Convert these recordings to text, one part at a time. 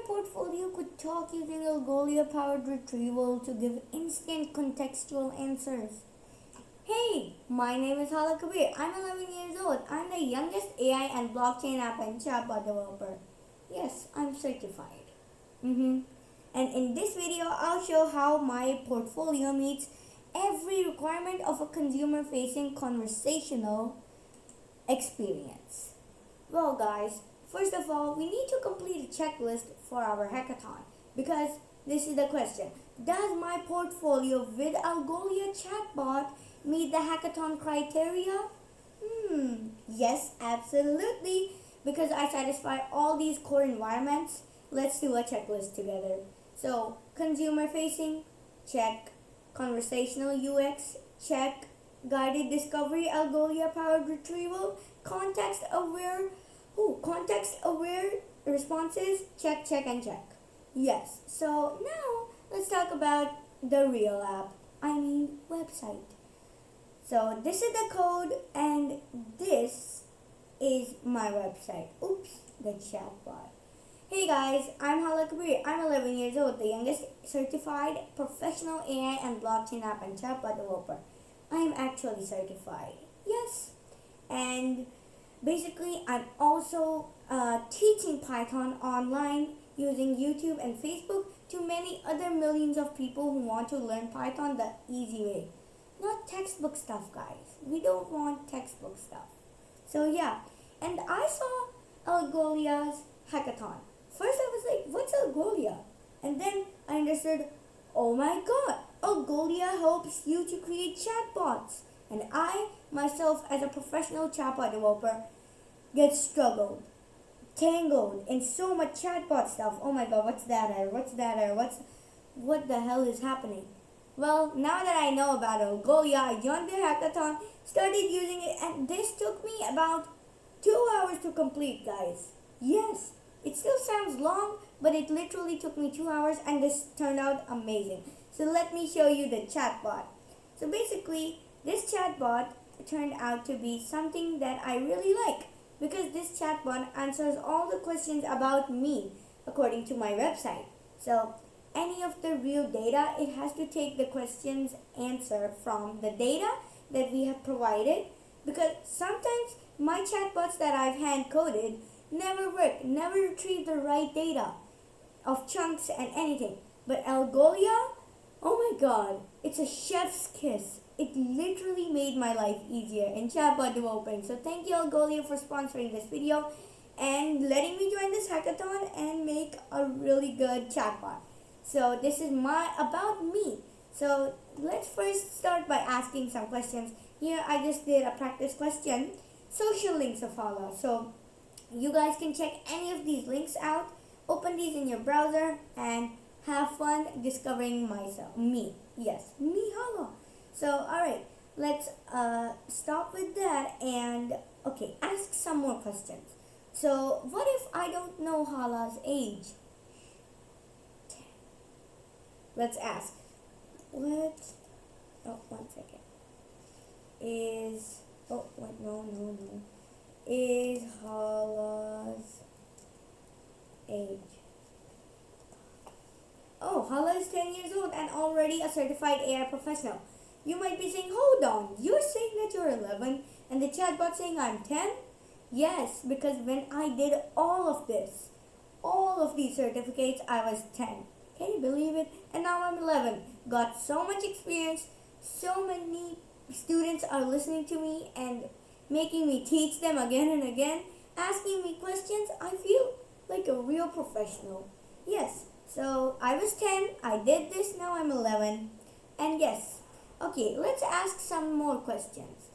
portfolio could talk using Algolia-powered retrieval to give instant contextual answers. Hey, my name is Hala. I'm 11 years old. I'm the youngest AI and blockchain app and chatbot developer. Yes, I'm certified. And in this video, I'll show how my portfolio meets every requirement of a consumer-facing conversational experience. Well, guys, first of all, we need to complete a checklist for our hackathon because this is the question. Does my portfolio with Algolia chatbot meet the hackathon criteria? Yes, absolutely. Because I satisfy all these core environments, let's do a checklist together. So, consumer facing, check. Conversational UX, check. Guided discovery, Algolia powered retrieval, context aware responses, check, check, and check. Yes, so now let's talk about the real app. I mean, website. So this is the code, and this is my website. Oops, the chatbot. Hey guys, I'm Hala. I'm 11 years old, the youngest certified professional AI and blockchain app and chatbot developer. I'm actually certified. Yes. And basically, I'm also teaching Python online using YouTube and Facebook to many other millions of people who want to learn Python the easy way. Not textbook stuff, guys. We don't want textbook stuff. So yeah, and I saw Algolia's hackathon. First I was like, what's Algolia? And then I understood, oh my god, Algolia helps you to create chatbots. And I, myself, as a professional chatbot developer, get tangled in so much chatbot stuff. Oh my god, what's that error? What the hell is happening? Well, now that I know about Algolia, I joined the hackathon, started using it, and this took me about 2 hours to complete, guys. Yes, it still sounds long, but it literally took me 2 hours, and this turned out amazing. So let me show you the chatbot. So basically, this chatbot turned out to be something that I really like, because this chatbot answers all the questions about me according to my website. So any of the real data, it has to take the question's answer from the data that we have provided, because sometimes my chatbots that I've hand coded never work, never retrieve the right data of chunks and anything. But Algolia, oh my god, it's a chef's kiss. It literally made my life easier in chatbot developing. So thank you, Algolia, for sponsoring this video and letting me join this hackathon and make a really good chatbot. So this is about me. So let's first start by asking some questions. Here I just did a practice question. Social links of Hala. So you guys can check any of these links out. Open these in your browser and have fun discovering me. Yes, me, Hala. So alright, let's stop with that and ask some more questions. So what if I don't know Hala's age? Let's ask. One second. Is Hala's age? Oh, Hala is 10 years old and already a certified AI professional. You might be saying, hold on, you're saying that you're 11 and the chatbot saying I'm 10? Yes, because when I did all of these certificates, I was 10. Can you believe it? And now I'm 11. Got so much experience. So many students are listening to me and making me teach them again and again, asking me questions. I feel like a real professional. Yes, so I was 10. I did this. Now I'm 11. And yes. Okay, let's ask some more questions.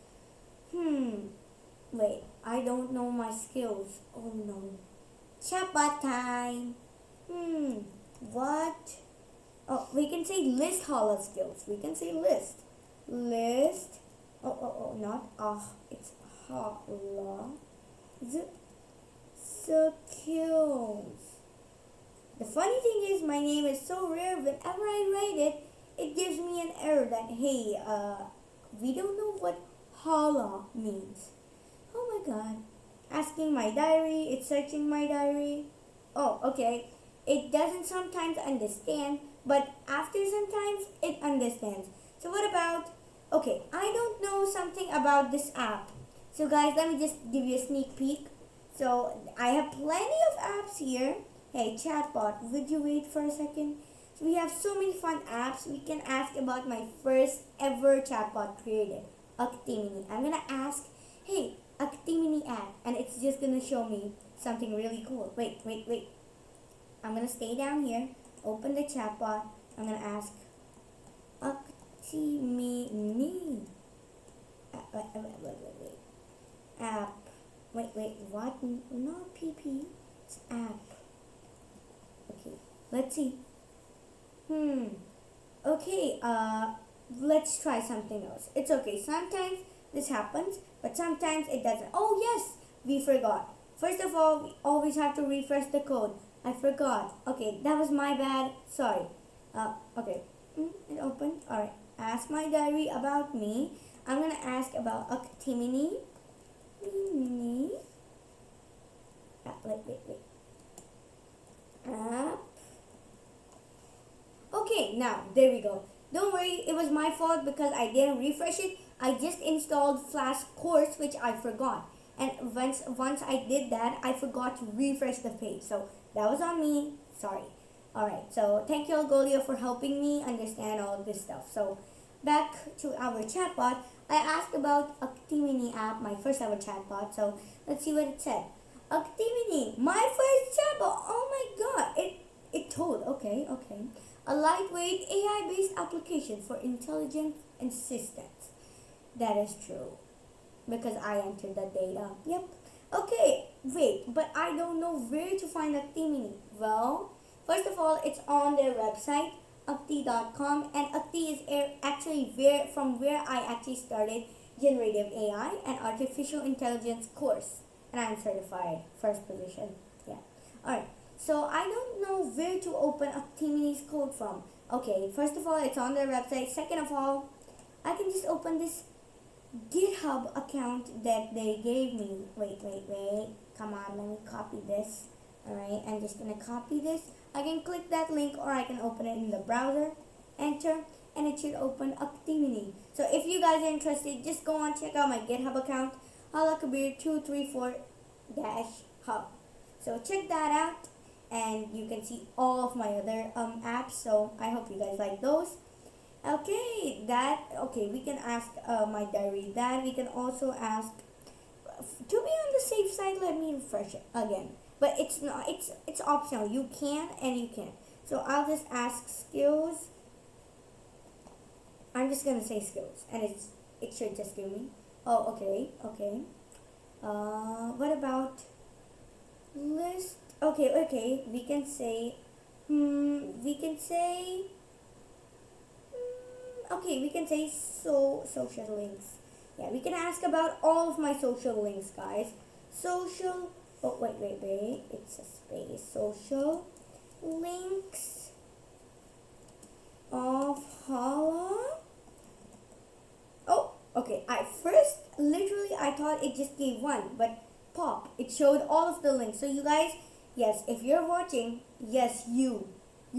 Wait, I don't know my skills. Oh no. Chatbot time. What? Oh, we can say list Hala skills. We can say list. List. It's Hala. Skills. The funny thing is, my name is so rare. Whenever I write it, it gives me an error that, hey, we don't know what Hala means. Oh my god. Asking my diary, it's searching my diary. Oh, okay. it doesn't sometimes understand, but after sometimes it understands. So what about, okay, I don't know something about this app. So guys, let me just give you a sneak peek. So I have plenty of apps here. Hey, chatbot, would you wait for a second? So we have so many fun apps. We can ask about my first ever chatbot created, Actimini. I'm gonna ask, hey, Actimini app, and it's just gonna show me something really cool. Wait. I'm gonna stay down here, open the chatbot. I'm gonna ask, Actimini. Wait. App. Wait, what? Not PP. It's app. Okay, let's see. Okay, let's try something else. It's okay. Sometimes this happens, but sometimes it doesn't. Oh, yes, we forgot. First of all, we always have to refresh the code. I forgot. Okay, that was my bad. Sorry. Okay. It opened. Alright. Ask my diary about me. I'm gonna ask about Actimini. Wait. App. Okay, now there we go. Don't worry, it was my fault because I didn't refresh it. I just installed Flask course, which I forgot. And once I did that, I forgot to refresh the page. So that was on me. Sorry. Alright, so thank you, Algolia, for helping me understand all this stuff. So back to our chatbot. I asked about Actimini app, my first ever chatbot. So let's see what it said. Actimini, my first chatbot. Oh my god. It told. Okay. A lightweight AI-based application for intelligent assistants. That is true. Because I entered the data. Yep. Okay, wait, but I don't know where to find Actimini. Well, first of all, it's on their website, acti.com, and Acti is actually from where I actually started generative AI and artificial intelligence course, and I'm certified, first position. Yeah. Alright. So I don't know where to open Actimini's code from. Okay, first of all, it's on their website. Second of all, I can just open this GitHub account that they gave me. Wait. Come on, let me copy this. Alright, I'm just gonna copy this. I can click that link or I can open it in the browser. Enter, and it should open Actimini. So if you guys are interested, just go on, check out my GitHub account, Hala 234-hub. So check that out, and you can see all of my other apps. So I hope you guys like those. Okay, we can ask my diary that. We can also ask, to be on the safe side, let me refresh it again. But it's not, it's optional. You can and you can't. So I'll just ask skills. I'm just gonna say skills, and it should just give me. Oh, okay. What about list? Okay. We can say. Okay, we can say social links. Yeah, we can ask about all of my social links, guys. Social. Oh, wait. It's a space. Social links of Hala. Oh, okay. I thought it just gave one, but pop. It showed all of the links. So you guys, yes, if you're watching, yes, you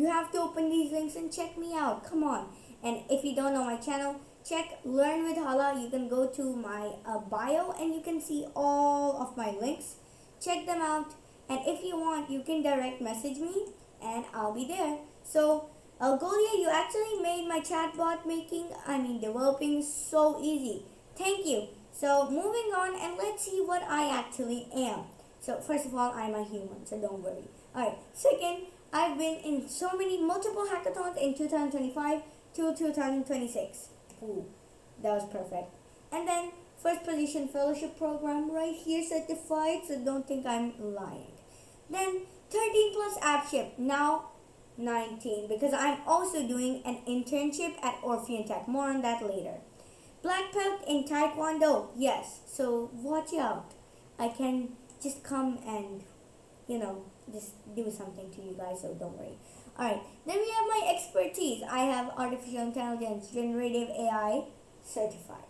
have to open these links and check me out. Come on. And if you don't know my channel, check Learn with Hala. You can go to my bio and you can see all of my links. Check them out. And if you want, you can direct message me and I'll be there. So, Algolia, you actually made my chatbot developing so easy. Thank you. So, moving on, and let's see what I actually am. So, first of all, I'm a human, so don't worry. Alright, second, I've been in so many multiple hackathons in 2025 to 2026. Ooh, that was perfect. And then, first position fellowship program right here, certified, so don't think I'm lying. Then, 13 plus app ship, now 19, because I'm also doing an internship at Orphean Tech. More on that later. Black belt in Taekwondo, yes, so watch out. I can just come and, just do something to you guys, so don't worry. Alright, then we have my expertise. I have artificial intelligence, generative AI, certified.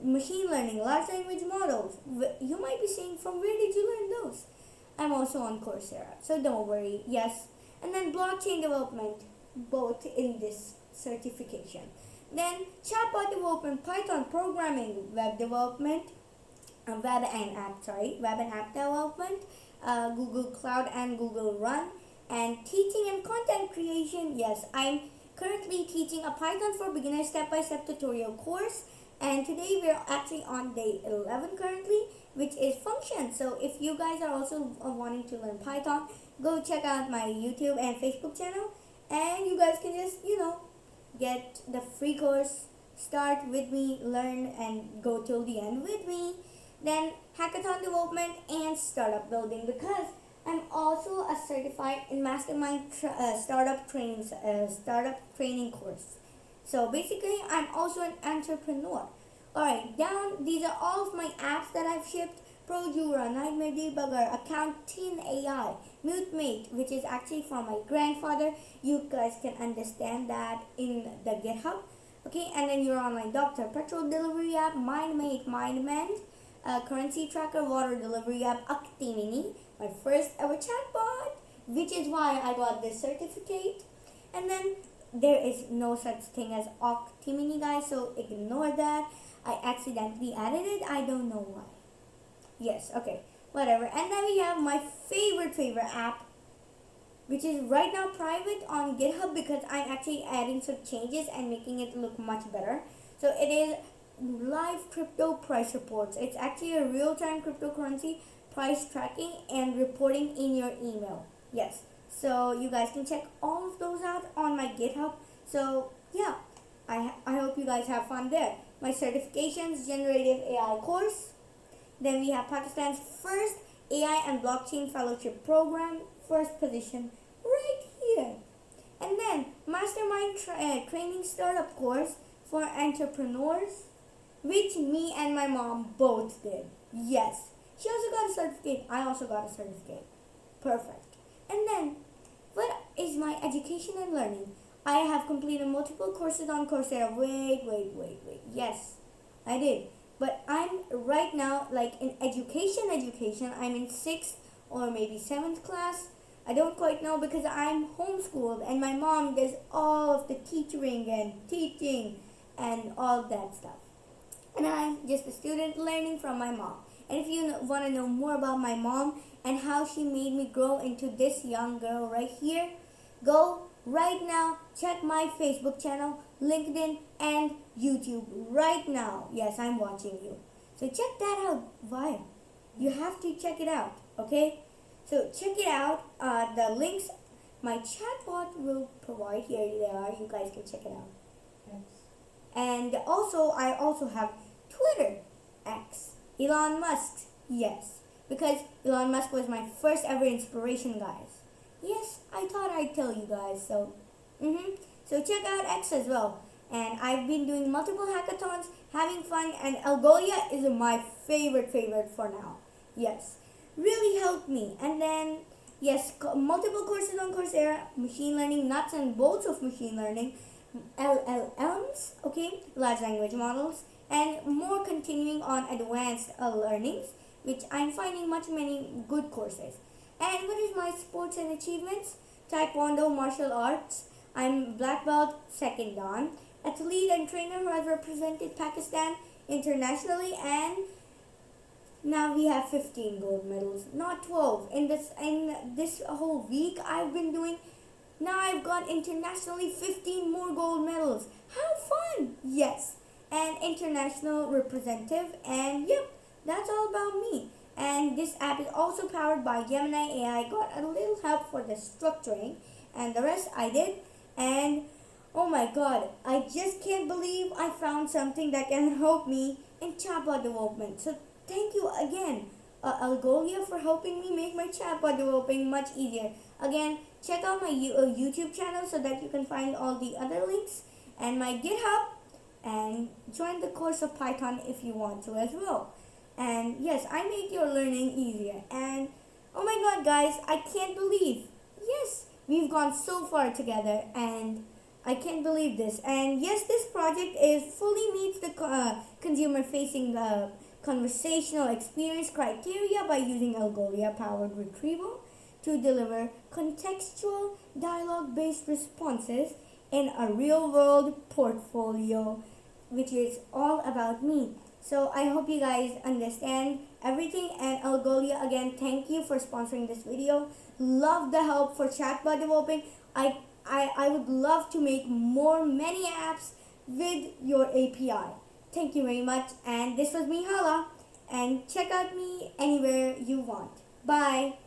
Machine learning, large language models. You might be saying, from where did you learn those? I'm also on Coursera, so don't worry. Yes, and then blockchain development, both in this certification. Then chatbot development, Python programming, web development, web and app development, Google Cloud and Google Run, and teaching and content creation. Yes, I'm currently teaching a Python for beginners step-by-step tutorial course, and today we're actually on day 11 currently, which is functions. So if you guys are also wanting to learn Python, go check out my YouTube and Facebook channel, and you guys can just get the free course, start with me, learn, and go till the end with me. Then hackathon development and startup building, because I'm also a certified in mastermind startup training course. So basically, I'm also an entrepreneur. Alright, down, these are all of my apps that I've shipped. ProJura, Nightmare Debugger, Account Teen AI, MuteMate, which is actually from my grandfather. You guys can understand that in the GitHub. Okay, and then your online doctor, petrol delivery app, MindMate, MindMend, currency tracker, water delivery app, Actimini, my first ever chatbot, which is why I got this certificate. And then there is no such thing as Actimini, guys, so ignore that. I accidentally added it. I don't know why. Yes, okay, whatever. And then we have my favorite app, which is right now private on GitHub, because I'm actually adding some changes and making it look much better. So it is live crypto price reports. It's actually a real-time cryptocurrency price tracking and reporting in your email. Yes, so you guys can check all of those out on my GitHub. So yeah, I hope you guys have fun there. My certifications, generative AI course. Then we have Pakistan's first AI and blockchain fellowship program, first position right here. And then mastermind training startup course for entrepreneurs, which me and my mom both did. Yes, she also got a certificate. I also got a certificate. Perfect. And then, what is my education and learning? I have completed multiple courses on Coursera. Wait. Yes, I did. But I'm right now like in education. I'm in 6th or maybe 7th class. I don't quite know, because I'm homeschooled and my mom does all of the tutoring and teaching and all that stuff. And I'm just a student learning from my mom. And if you want to know more about my mom and how she made me grow into this young girl right here, go right now, check my Facebook channel, LinkedIn, and YouTube right now. Yes, I'm watching you. So check that out. Why? You have to check it out, okay? So check it out. The links my chatbot will provide, here they are. You guys can check it out. Yes. And also, I also have Twitter, X, Elon Musk. Yes, because Elon Musk was my first ever inspiration, guys. Yes, I thought I'd tell you guys. So, so check out X as well. And I've been doing multiple hackathons, having fun, and Algolia is my favorite for now. Yes, really helped me. And then, yes, multiple courses on Coursera, machine learning, nuts and bolts of machine learning, LLMs, okay, large language models, and more continuing on advanced learnings, which I'm finding many good courses. And what is my sports and achievements? Taekwondo, martial arts. I'm black belt, second dan. Athlete and trainer who has represented Pakistan internationally, and now we have 15 gold medals, not 12. In this whole week I've been doing, now I've got internationally 15 more gold medals. How fun! Yes, and international representative, and yep, that's all about me. And this app is also powered by Gemini AI. Got a little help for the structuring, and the rest I did. And oh my god, I just can't believe I found something that can help me in chatbot development. So thank you again, Algolia, for helping me make my chatbot developing much easier. Again, check out my YouTube channel so that you can find all the other links, and my GitHub, and join the course of Python if you want to as well. And yes, I make your learning easier. And oh my god, guys, I can't believe, yes, we've gone so far together, and I can't believe this. And yes, this project is fully meets the consumer facing conversational experience criteria by using Algolia powered retrieval to deliver contextual dialogue based responses in a real world portfolio, which is all about me. So I hope you guys understand everything, and Algolia, again, thank you for sponsoring this video. Love the help for chatbot developing. I would love to make many apps with your API. Thank you very much, and this was me, Hala, and check out me anywhere you want. Bye.